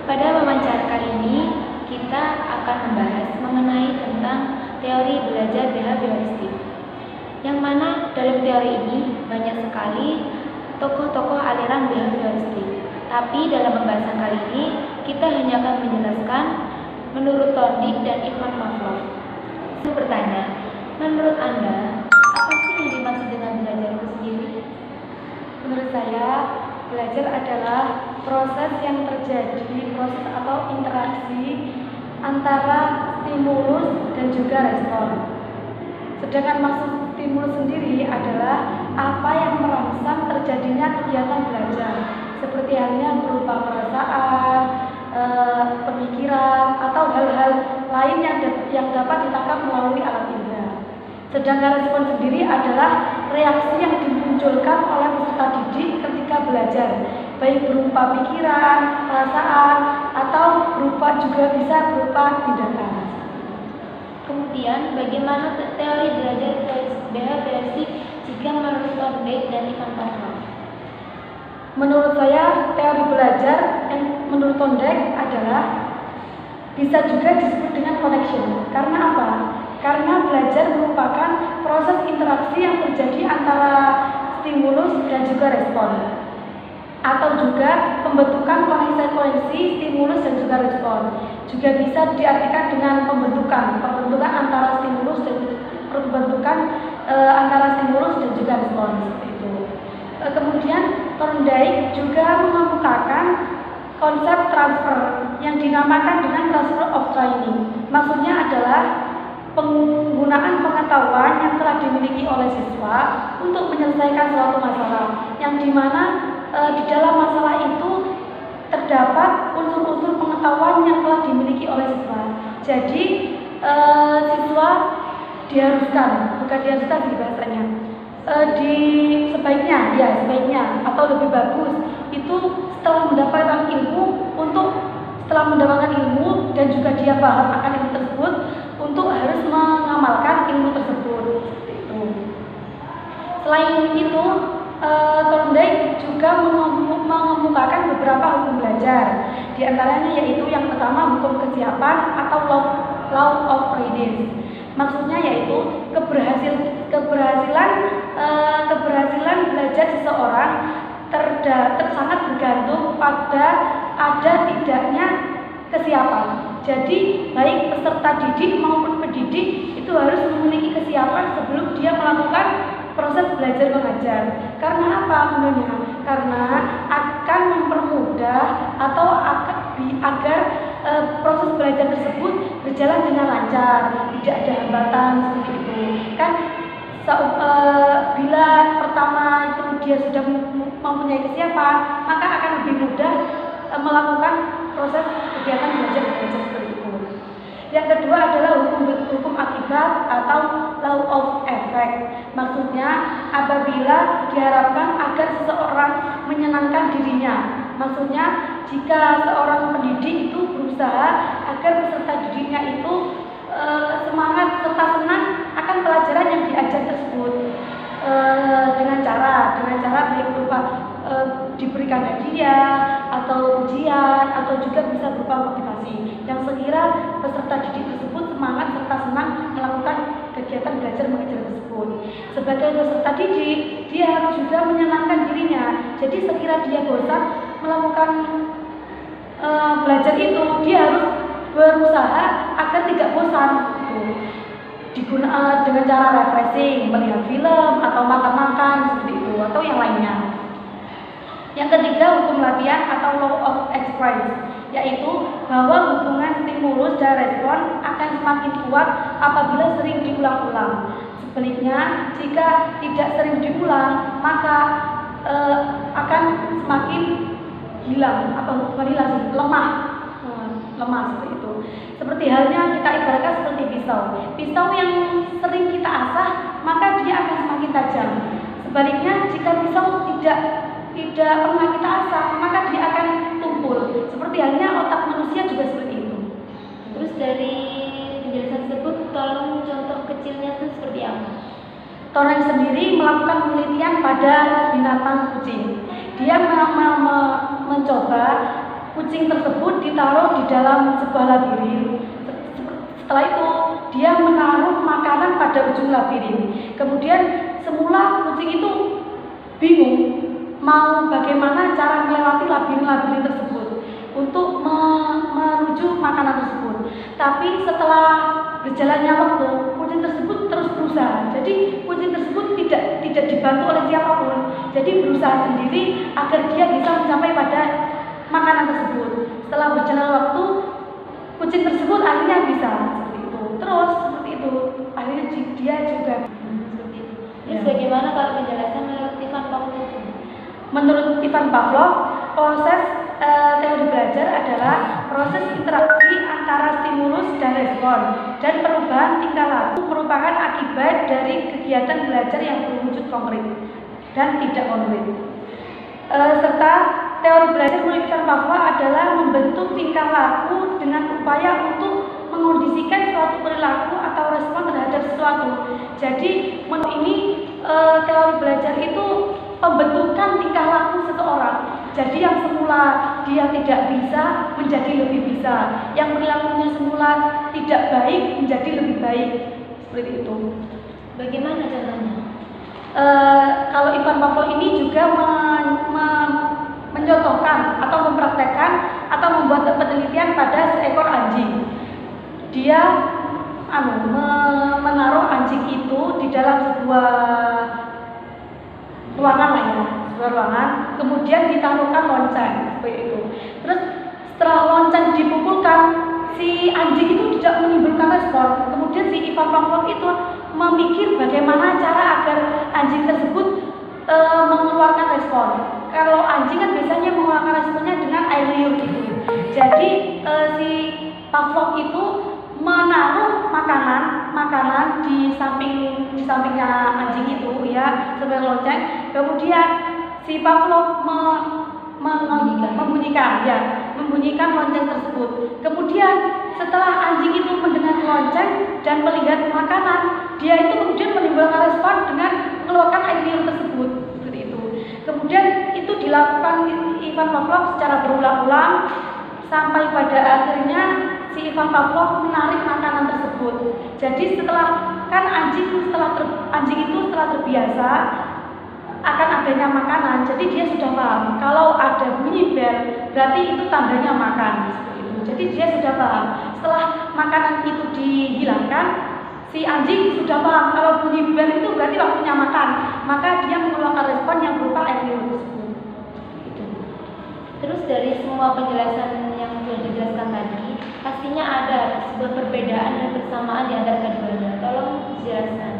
Pada wawancara kali ini, kita akan membahas mengenai tentang teori belajar behavioristik. Yang mana dalam teori ini banyak sekali tokoh-tokoh aliran behavioristik. Tapi dalam pembahasan kali ini, kita hanya akan menjelaskan menurut Thorndike dan Ivan Pavlov. Saya bertanya, menurut Anda, apa sih yang dimaksud dengan belajar itu sendiri? Menurut saya, belajar adalah proses yang terjadi, proses atau interaksi antara stimulus dan juga respon. Sedangkan maksud stimulus sendiri adalah apa yang merangsang terjadinya kegiatan belajar, seperti halnya berupa perasaan, pemikiran, atau hal-hal lain yang dapat ditangkap melalui alat indera. Sedangkan respon sendiri adalah reaksi yang dimunculkan oleh peserta didik ketika belajar, baik berupa pikiran, perasaan, atau juga bisa berupa tindakan. Kemudian, bagaimana teori belajar behavioristik jika menurut Thorndike dan Ivan Pavlov? Menurut saya, teori belajar yang menurut Thorndike adalah bisa juga disebut dengan connection. Karena apa? Karena belajar merupakan proses interaksi yang terjadi antara stimulus dan juga respon, atau juga pembentukan koneksi stimulus dan juga respon. Juga bisa diartikan dengan pembentukan antara stimulus dan dan juga respon. Itu. Kemudian Thorndike juga mengemukakan konsep transfer yang dinamakan dengan transfer of training. Maksudnya adalah penggunaan pengetahuan yang telah dimiliki oleh siswa untuk menyelesaikan suatu masalah, yang dimana di dalam masalah itu terdapat unsur-unsur pengetahuan yang telah dimiliki oleh siswa. Jadi siswa diharuskan, bukan diharuskan di bahasanya, sebaiknya atau lebih bagus itu setelah mendapatkan ilmu dan juga dia paham akan ilmu tersebut, untuk harus mengamalkan ilmu tersebut. Selain itu, Thorndike juga mengemukakan beberapa hukum belajar. Di antaranya yaitu yang pertama hukum kesiapan atau law of readiness. Maksudnya yaitu keberhasilan belajar seseorang sangat bergantung pada ada tidaknya kesiapan. Jadi baik peserta didik maupun pendidik itu harus memiliki kesiapan sebelum dia melakukan proses belajar mengajar. Karena apa gunanya? Karena akan mempermudah atau agar proses belajar tersebut berjalan dengan lancar, tidak ada hambatan seperti itu. Kan bila pertama itu dia sudah mempunyai kesiapan, maka akan lebih mudah melakukan proses kegiatan belajar seperti itu. Yang kedua adalah hukum akibat atau law of effect. Maksudnya apabila diharapkan agar seseorang menyenangkan dirinya. Maksudnya jika seorang pendidik itu berusaha agar peserta didiknya itu semangat serta senang akan pelajaran yang diajar tersebut, dengan cara baik berupa diberikan hadiah atau ujian atau juga bisa berupa motivasi yang sekira peserta didik tersebut semangat serta senang melakukan kegiatan belajar mengajar tersebut. Sebagai peserta didik, dia harus juga menyenangkan dirinya. Jadi sekira dia bosan melakukan belajar itu, dia harus berusaha agar tidak bosan. Dengan cara refreshing, melihat film atau makan-makan seperti itu atau yang lainnya. Yang ketiga, hukum latihan atau law of experience, yaitu bahwa hubungan stimulus dan respon akan semakin kuat apabila sering diulang-ulang. Sebaliknya, jika tidak sering diulang, maka akan semakin lemah seperti itu. Seperti halnya kita ibaratkan seperti pisau yang sering kita asah, maka dia akan semakin tajam. Sebaliknya, jika pisau tidak pernah kita asah, maka dia akan tumpul. Seperti halnya otak manusia juga seperti itu. Terus dari penjelasan tersebut, tolong contoh kecilnya itu seperti apa? Thorndike sendiri melakukan penelitian pada binatang kucing. Dia mencoba kucing tersebut ditaruh di dalam sebuah labirin. Setelah itu dia menaruh makanan pada ujung labirin. Kemudian semula kucing itu bingung mau bagaimana cara melewati labirin-labirin tersebut untuk menuju makanan tersebut. Tapi setelah berjalannya waktu, kucing tersebut terus berusaha. Jadi kucing tersebut tidak dibantu oleh siapapun. Jadi berusaha sendiri agar dia bisa mencapai pada makanan tersebut. Setelah berjalan waktu, kucing tersebut akhirnya bisa seperti itu. Terus seperti itu, akhirnya dia juga seperti itu. Terus bagaimana kalau penjelasan menurut Ivan Pavlov? Menurut Ivan Pavlov, proses teori belajar adalah proses interaksi antara stimulus dan respon, dan perubahan tingkah laku merupakan akibat dari kegiatan belajar yang berwujud konkret dan tidak konkret. Serta teori belajar menurut Ivan Pavlov adalah membentuk tingkah laku dengan upaya untuk mengondisikan suatu perilaku atau respon terhadap sesuatu. Jadi menurut ini teori belajar itu pembentukan tingkah laku seseorang. Jadi yang semula dia tidak bisa menjadi lebih bisa, yang perilakunya semula tidak baik menjadi lebih baik, seperti itu. Bagaimana contohnya? Kalau Ivan Pavlov ini juga mencontohkan atau mempraktekkan atau membuat penelitian pada seekor anjing. Dia menaruh anjing itu di dalam sebuah ruangan lah ya, sebuah ruangan, kemudian ditaruhkan lonceng seperti itu. Terus setelah lonceng dipukulkan, si anjing itu tidak menimbulkan respon. Kemudian si Ivan Pavlov itu memikir bagaimana cara agar anjing tersebut mengeluarkan respon. Kalau anjing kan biasanya mengeluarkan responnya dengan air liur gitu. Jadi si Pavlov itu menaruh makanan di sampingnya anjing itu ya, sebagai lonceng. Kemudian si Pavlov membunyikan lonceng tersebut. Kemudian setelah anjing itu mendengar lonceng dan melihat makanan, dia itu kemudian menimbulkan respon dengan mengeluarkan air liur tersebut, seperti itu. Kemudian itu dilakukan Ivan Pavlov secara berulang-ulang sampai pada akhirnya si Ivan Pavlov menarik makanan tersebut. Jadi setelah anjing itu setelah terbiasa akan adanya makanan, jadi dia sudah paham kalau ada bunyi bel berarti itu tandanya makan, seperti itu. Jadi dia sudah paham. Setelah makanan itu dihilangkan, si anjing sudah paham kalau bunyi bel itu berarti waktunya makan, maka dia mengeluarkan respon yang berupa air liur tersebut. Terus dari semua penjelasan yang sudah dijelaskan tadi, pastinya ada sebuah perbedaan dan persamaan di antara keduanya. Tolong jelaskan.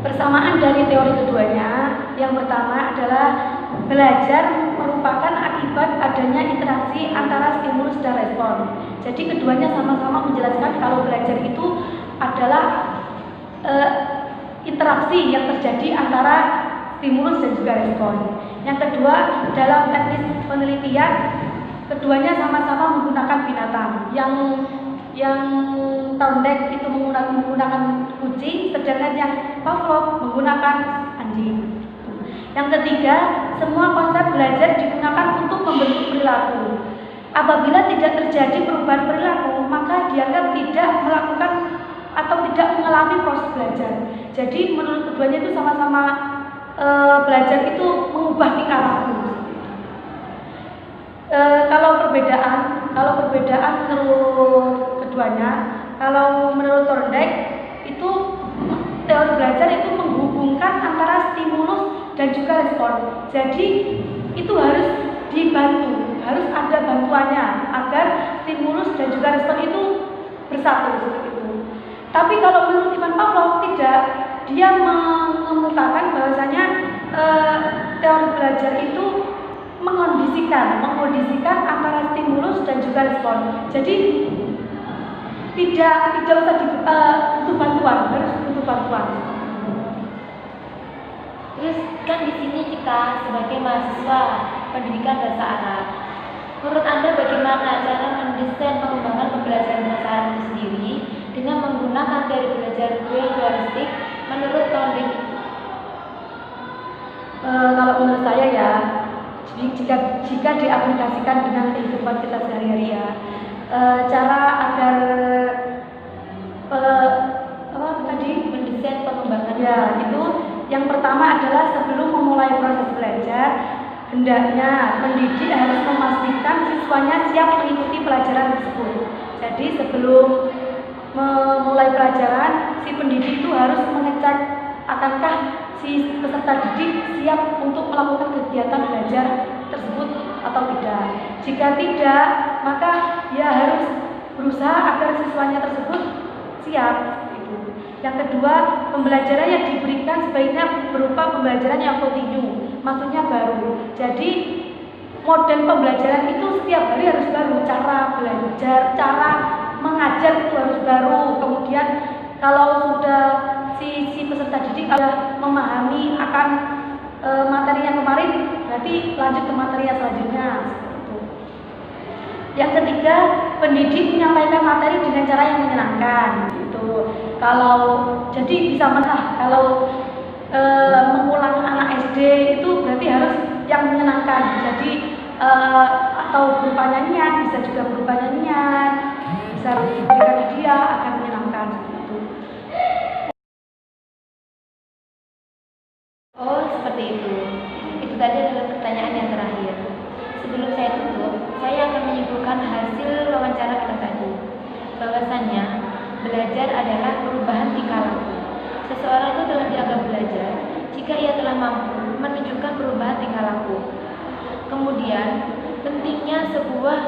Persamaan dari teori keduanya, yang pertama adalah belajar merupakan akibat adanya interaksi antara stimulus dan respon. Jadi keduanya sama-sama menjelaskan kalau belajar itu adalah interaksi yang terjadi antara stimulus dan juga respon. Yang kedua, dalam teknis penelitian, keduanya sama-sama menggunakan binatang. Yang Thorndike itu menggunakan kucing, sedangkan yang Pavlov menggunakan anjing. Yang ketiga, semua konsep belajar digunakan untuk membentuk perilaku. Apabila tidak terjadi perubahan perilaku, maka dianggap tidak melakukan atau tidak mengalami proses belajar. Jadi menurut keduanya itu sama-sama belajar itu mengubah tingkah laku. Kalau perbedaan menurut keduanya, kalau menurut Thorndike itu teori belajar itu menghubungkan antara stimulus dan juga respon. Jadi itu harus dibantu, harus ada bantuannya agar stimulus dan juga respon itu bersatu seperti itu. Tapi kalau menurut Ivan Pavlov tidak, dia mengemukakan bahwasanya teori belajar itu mengondisikan antara stimulus dan juga respon. Jadi tidak usah butuh bantuan, harus butuh bantuan. Terus kan di sini kita sebagai mahasiswa pendidikan bahasa Arab, menurut Anda bagaimana cara mendesain pengembangan pembelajaran bahasa Arab itu sendiri dengan menggunakan teori belajar behavioristik menurut Tauhid? Kalau menurut saya ya, jika diaplikasikan dengan kehidupan kita sehari-hari ya, cara agar apa tadi Mendesain pengembangan ya itu yang pertama adalah sebelum memulai proses belajar, hendaknya pendidik harus memastikan siswanya siap mengikuti pelajaran tersebut. Jadi sebelum memulai pelajaran, si pendidik itu harus mengecek akankah si peserta didik siap untuk melakukan kegiatan belajar tersebut atau tidak. Jika tidak, maka ia harus berusaha agar siswanya tersebut siap. Yang kedua, pembelajaran yang diberikan sebaiknya berupa pembelajaran yang kontinu, maksudnya baru. Jadi model pembelajaran itu setiap hari harus baru, cara belajar, cara mengajar itu harus baru. Kemudian kalau sudah si peserta didik sudah memahami akan materi yang kemarin, berarti lanjut ke materi yang selanjutnya. Yang ketiga, pendidik menyampaikan materi dengan cara yang menyenangkan. Kalau jadi bisa kalau mengulang anak SD itu berarti harus yang menyenangkan. Jadi atau berupa nyanyian, bisa juga berupa nyanyian, bisa diberikan hadiah akan menyenangkan. Oh, seperti itu. Itu tadi adalah pertanyaan yang terakhir. Sebelum saya tutup, saya akan menyimpulkan hasil wawancara kita tadi. Bahwasannya, belajar adalah perubahan tingkah laku. Seseorang itu telah dianggap belajar jika ia telah mampu menunjukkan perubahan tingkah laku. Kemudian, pentingnya sebuah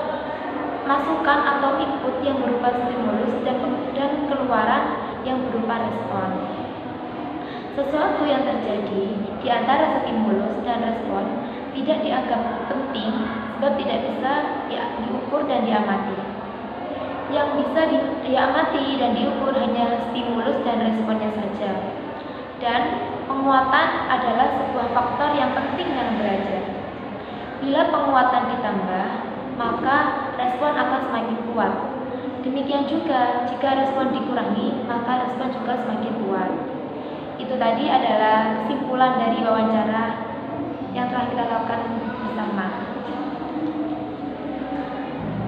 masukan atau input yang berupa stimulus dan keluaran yang berupa respon. Sesuatu yang terjadi di antara stimulus dan respon tidak dianggap penting sebab tidak bisa diukur dan diamati. Yang bisa diamati dan diukur hanya stimulus dan responnya saja. Dan penguatan adalah sebuah faktor yang penting dalam belajar. Bila penguatan ditambah, maka respon akan semakin kuat. Demikian juga jika respon dikurangi, maka respon juga semakin kuat. Itu tadi adalah kesimpulan dari wawancara yang telah kita lakukan bersama.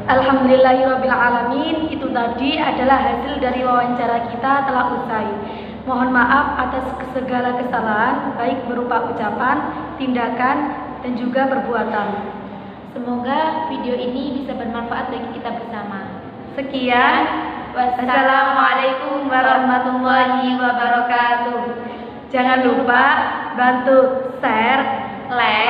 Alhamdulillahirrabbilalamin, itu tadi adalah hasil dari wawancara kita telah usai. Mohon maaf atas segala kesalahan, baik berupa ucapan, tindakan, dan juga perbuatan. Semoga video ini bisa bermanfaat bagi kita bersama. Sekian, wassalamualaikum warahmatullahi wabarakatuh. Jangan lupa bantu share, like,